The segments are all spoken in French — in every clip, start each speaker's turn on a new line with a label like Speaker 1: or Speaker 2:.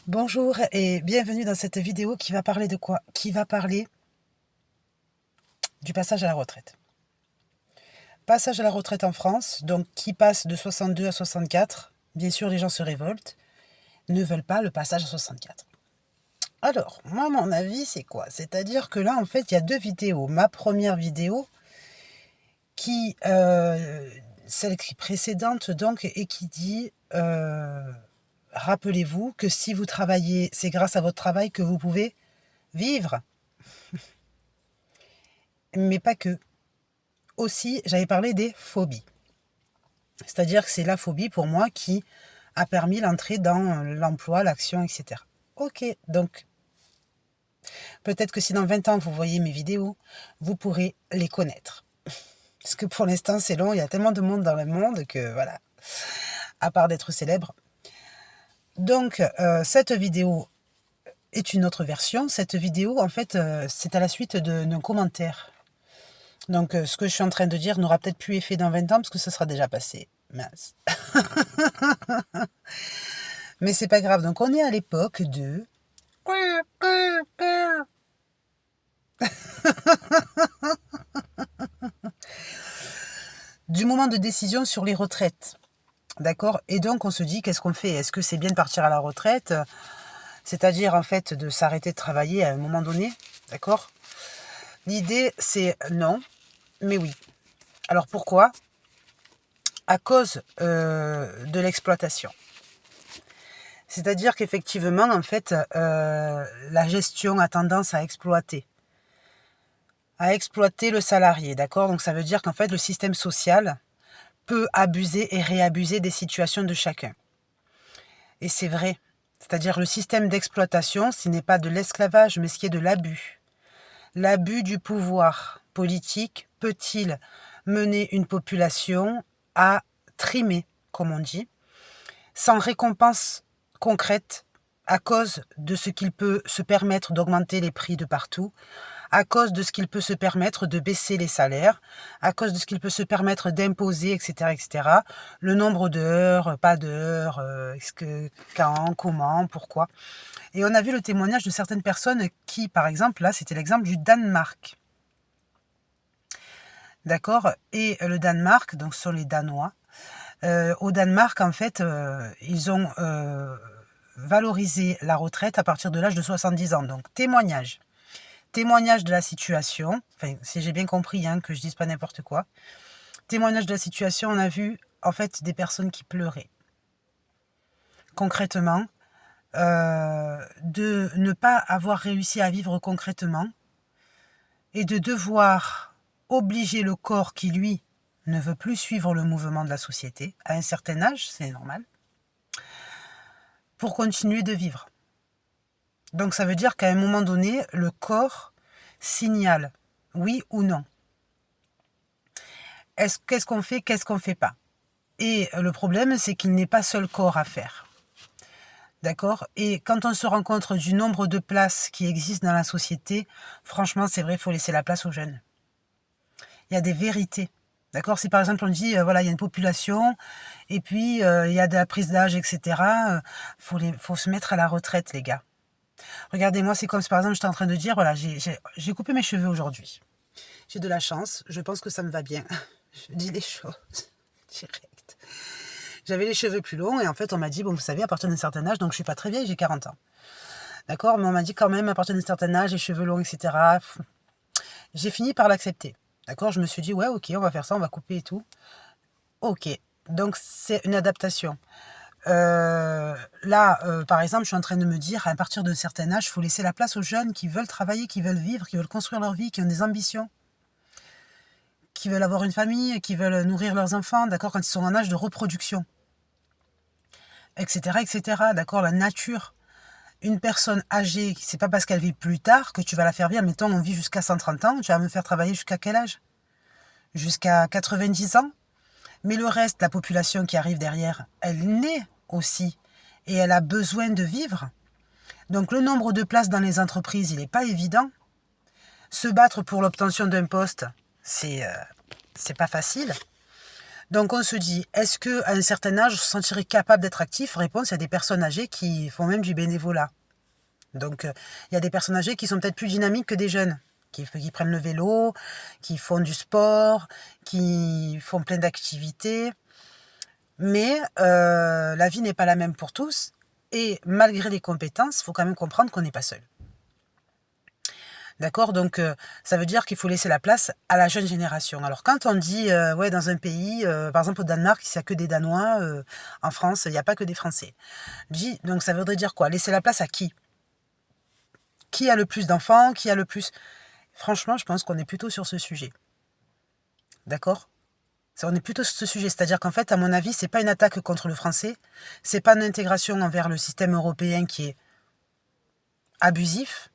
Speaker 1: Bonjour et bienvenue dans cette vidéo qui va parler de quoi? Qui va parler du passage à la retraite. Passage à la retraite en France, donc qui passe de 62 à 64. Bien sûr, les gens se révoltent, ne veulent pas le passage à 64. Alors, moi, mon avis, c'est quoi? C'est-à-dire que là, en fait, il y a deux vidéos. Ma première vidéo, celle qui précédente, donc, et qui dit... rappelez-vous que si vous travaillez, c'est grâce à votre travail que vous pouvez vivre. Mais pas que. Aussi, j'avais parlé des phobies. C'est-à-dire que c'est la phobie pour moi qui a permis l'entrée dans l'emploi, l'action, etc. Ok, donc peut-être que si dans 20 ans vous voyez mes vidéos, vous pourrez les connaître. Parce que pour l'instant c'est long, il y a tellement de monde dans le monde que voilà, à part d'être célèbre. Donc cette vidéo est une autre version. Cette vidéo en fait c'est à la suite d'un commentaire. Donc ce que je suis en train de dire n'aura peut-être plus effet dans 20 ans parce que ça sera déjà passé. Mince. Mais c'est pas grave. Donc on est à l'époque de... du moment de décision sur les retraites. D'accord? Et donc on se dit, qu'est-ce qu'on fait? Est-ce que c'est bien de partir à la retraite? C'est-à-dire en fait de s'arrêter de travailler à un moment donné. D'accord? L'idée c'est non, mais oui. Alors pourquoi? À cause de l'exploitation. C'est-à-dire qu'effectivement, en fait, la gestion a tendance à exploiter le salarié, d'accord? Donc ça veut dire qu'en fait, le système social peut abuser et réabuser des situations de chacun. Et c'est vrai. C'est-à-dire le système d'exploitation, ce n'est pas de l'esclavage, mais ce qui est de l'abus. L'abus du pouvoir politique peut-il mener une population à trimer, comme on dit, sans récompense concrète à cause de ce qu'il peut se permettre d'augmenter les prix de partout, à cause de ce qu'il peut se permettre de baisser les salaires, à cause de ce qu'il peut se permettre d'imposer, etc., etc. Le nombre d'heures, pas d'heures, quand, comment, pourquoi. Et on a vu le témoignage de certaines personnes qui, par exemple, là, c'était l'exemple du Danemark. D'accord? Et le Danemark, donc ce sont les Danois. Au Danemark, en fait, ils ont valorisé la retraite à partir de l'âge de 70 ans. Donc, témoignage de la situation, enfin, si j'ai bien compris, hein, que je dise pas n'importe quoi. Témoignage de la situation, on a vu, en fait, des personnes qui pleuraient. Concrètement, de ne pas avoir réussi à vivre concrètement et de devoir obliger le corps qui, lui, ne veut plus suivre le mouvement de la société, à un certain âge, c'est normal, pour continuer de vivre. Donc ça veut dire qu'à un moment donné, le corps signale, oui ou non. Qu'est-ce qu'on fait, qu'est-ce qu'on ne fait pas? Et le problème, c'est qu'il n'est pas seul corps à faire. D'accord? Et quand on se rend compte du nombre de places qui existent dans la société, franchement, c'est vrai, il faut laisser la place aux jeunes. Il y a des vérités. D'accord? Si par exemple on dit, voilà, il y a une population, et puis il y a de la prise d'âge, etc., faut se mettre à la retraite, les gars. Regardez, moi, c'est comme si par exemple j'étais en train de dire, voilà, j'ai coupé mes cheveux aujourd'hui. J'ai de la chance, je pense que ça me va bien. Je dis les choses direct. J'avais les cheveux plus longs et en fait on m'a dit, bon vous savez, à partir d'un certain âge, donc je suis pas très vieille, j'ai 40 ans. D'accord? Mais on m'a dit quand même, à partir d'un certain âge, les cheveux longs, etc. J'ai fini par l'accepter. D'accord? Je me suis dit, ouais, ok, on va faire ça, on va couper et tout. Ok, donc c'est une adaptation. Par exemple, je suis en train de me dire, à partir d'un certain âge, il faut laisser la place aux jeunes qui veulent travailler, qui veulent vivre, qui veulent construire leur vie, qui ont des ambitions, qui veulent avoir une famille, qui veulent nourrir leurs enfants, d'accord, quand ils sont en âge de reproduction, etc., etc., d'accord, la nature. Une personne âgée, c'est pas parce qu'elle vit plus tard que tu vas la faire vivre. Mettons, on vit jusqu'à 130 ans, tu vas me faire travailler jusqu'à quel âge? Jusqu'à 90 ans? Mais le reste, la population qui arrive derrière, elle naît aussi. Et elle a besoin de vivre. Donc le nombre de places dans les entreprises, il n'est pas évident. Se battre pour l'obtention d'un poste, c'est pas facile. Donc on se dit, est-ce qu'à un certain âge, on se sentirait capable d'être actif? Réponse, il y a des personnes âgées qui font même du bénévolat. Donc il y a des personnes âgées qui sont peut-être plus dynamiques que des jeunes, qui prennent le vélo, qui font du sport, qui font plein d'activités. Mais la vie n'est pas la même pour tous. Et malgré les compétences, il faut quand même comprendre qu'on n'est pas seul. D'accord? Donc, ça veut dire qu'il faut laisser la place à la jeune génération. Alors, quand on dit, ouais, dans un pays, par exemple au Danemark, il n'y a que des Danois, en France, il n'y a pas que des Français. Donc, ça voudrait dire quoi? Laisser la place à qui? Qui a le plus d'enfants? Qui a le plus... Franchement, je pense qu'on est plutôt sur ce sujet. D'accord? On est plutôt sur ce sujet. C'est-à-dire qu'en fait, à mon avis, c'est pas une attaque contre le français. C'est pas une intégration envers le système européen qui est abusif.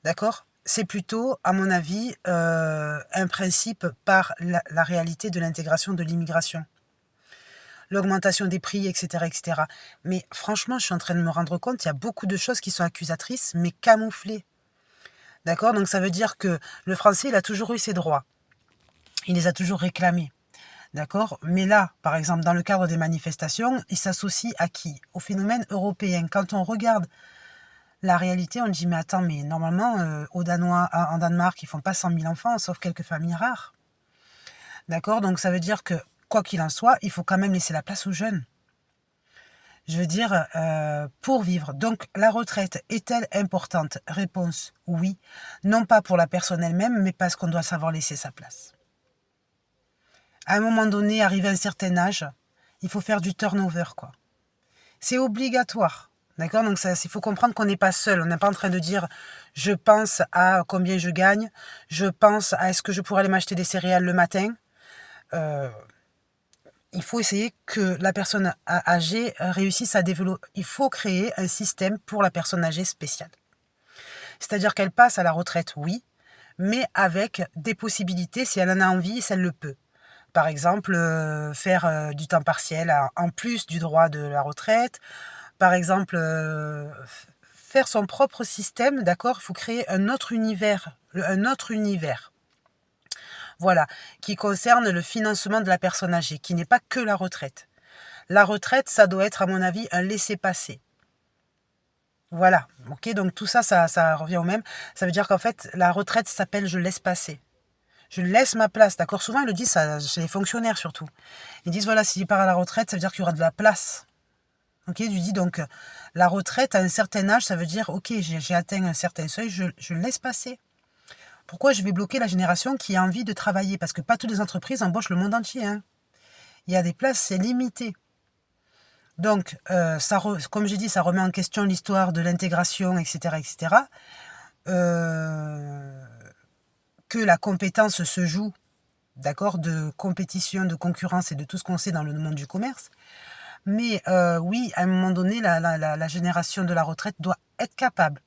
Speaker 1: D'accord? C'est plutôt, à mon avis, un principe par la réalité de l'intégration de l'immigration. L'augmentation des prix, etc., etc. Mais franchement, je suis en train de me rendre compte, il y a beaucoup de choses qui sont accusatrices, mais camouflées. D'accord? Donc ça veut dire que le français, il a toujours eu ses droits. Il les a toujours réclamés. D'accord? Mais là, par exemple, dans le cadre des manifestations, il s'associe à qui? Au phénomène européen. Quand on regarde la réalité, on dit, mais attends, mais normalement, en Danemark, ils font pas 100 000 enfants, sauf quelques familles rares. D'accord? Donc ça veut dire que, quoi qu'il en soit, il faut quand même laisser la place aux jeunes. Je veux dire, pour vivre. Donc la retraite est-elle importante? Réponse, oui. Non pas pour la personne elle-même, mais parce qu'on doit savoir laisser sa place. À un moment donné, arrivé à un certain âge, il faut faire du turnover, quoi. C'est obligatoire. D'accord? Donc il faut comprendre qu'on n'est pas seul. On n'est pas en train de dire je pense à combien je gagne, je pense à est-ce que je pourrais aller m'acheter des céréales le matin. Il faut essayer que la personne âgée réussisse à développer. Il faut créer un système pour la personne âgée spéciale. C'est-à-dire qu'elle passe à la retraite, oui, mais avec des possibilités si elle en a envie et si elle le peut. Par exemple, faire du temps partiel en plus du droit de la retraite. Par exemple, faire son propre système, d'accord? Il faut créer un autre univers. Voilà, qui concerne le financement de la personne âgée, qui n'est pas que la retraite. La retraite, ça doit être, à mon avis, un laisser-passer. Voilà, ok? Donc tout ça, ça revient au même. Ça veut dire qu'en fait, la retraite s'appelle je laisse passer. Je laisse ma place, d'accord? Souvent, ils le disent ça, chez les fonctionnaires surtout. Ils disent, voilà, s'il part à la retraite, ça veut dire qu'il y aura de la place. Ok, tu dis donc, la retraite à un certain âge, ça veut dire, ok, j'ai atteint un certain seuil, je laisse passer. Pourquoi je vais bloquer la génération qui a envie de travailler? Parce que pas toutes les entreprises embauchent le monde entier, hein. Il y a des places, c'est limité. Donc, comme j'ai dit, ça remet en question l'histoire de l'intégration, etc., etc. Que la compétence se joue, d'accord, de compétition, de concurrence et de tout ce qu'on sait dans le monde du commerce. Mais oui, à un moment donné, la génération de la retraite doit être capable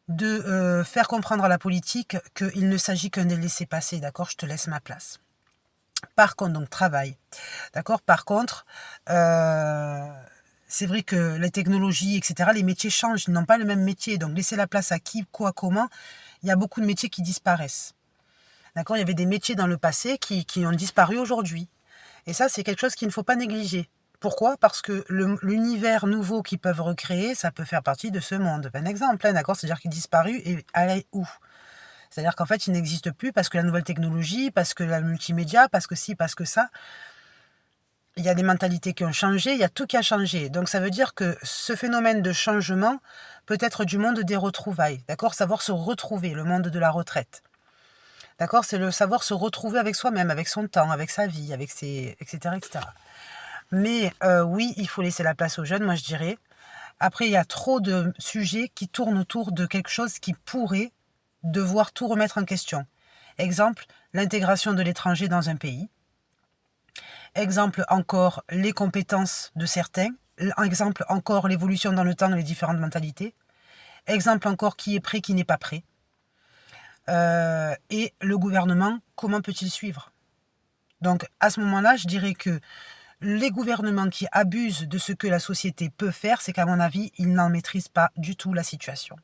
Speaker 1: de faire comprendre à la politique qu'il ne s'agit qu'un des laissez-passer, d'accord? Je te laisse ma place. Par contre, donc, travail. D'accord? Par contre, c'est vrai que les technologies, etc., les métiers changent, ils n'ont pas le même métier. Donc, laisser la place à qui, quoi, comment, il y a beaucoup de métiers qui disparaissent. D'accord? Il y avait des métiers dans le passé qui ont disparu aujourd'hui. Et ça, c'est quelque chose qu'il ne faut pas négliger. Pourquoi? Parce que l'univers nouveau qu'ils peuvent recréer, ça peut faire partie de ce monde. Un exemple, hein, d'accord? C'est-à-dire qu'il est disparu et allait où? C'est-à-dire qu'en fait, il n'existe plus parce que la nouvelle technologie, parce que la multimédia, parce que ci, parce que ça. Il y a des mentalités qui ont changé, il y a tout qui a changé. Donc ça veut dire que ce phénomène de changement peut être du monde des retrouvailles. D'accord? Savoir se retrouver, le monde de la retraite. D'accord? C'est le savoir se retrouver avec soi-même, avec son temps, avec sa vie, avec ses... etc. etc. Mais oui, il faut laisser la place aux jeunes, moi je dirais. Après, il y a trop de sujets qui tournent autour de quelque chose qui pourrait devoir tout remettre en question. Exemple, l'intégration de l'étranger dans un pays. Exemple encore, les compétences de certains. Exemple encore, l'évolution dans le temps, les différentes mentalités. Exemple encore, qui est prêt, qui n'est pas prêt. Et le gouvernement, comment peut-il suivre? Donc à ce moment-là, je dirais que les gouvernements qui abusent de ce que la société peut faire, c'est qu'à mon avis, ils n'en maîtrisent pas du tout la situation.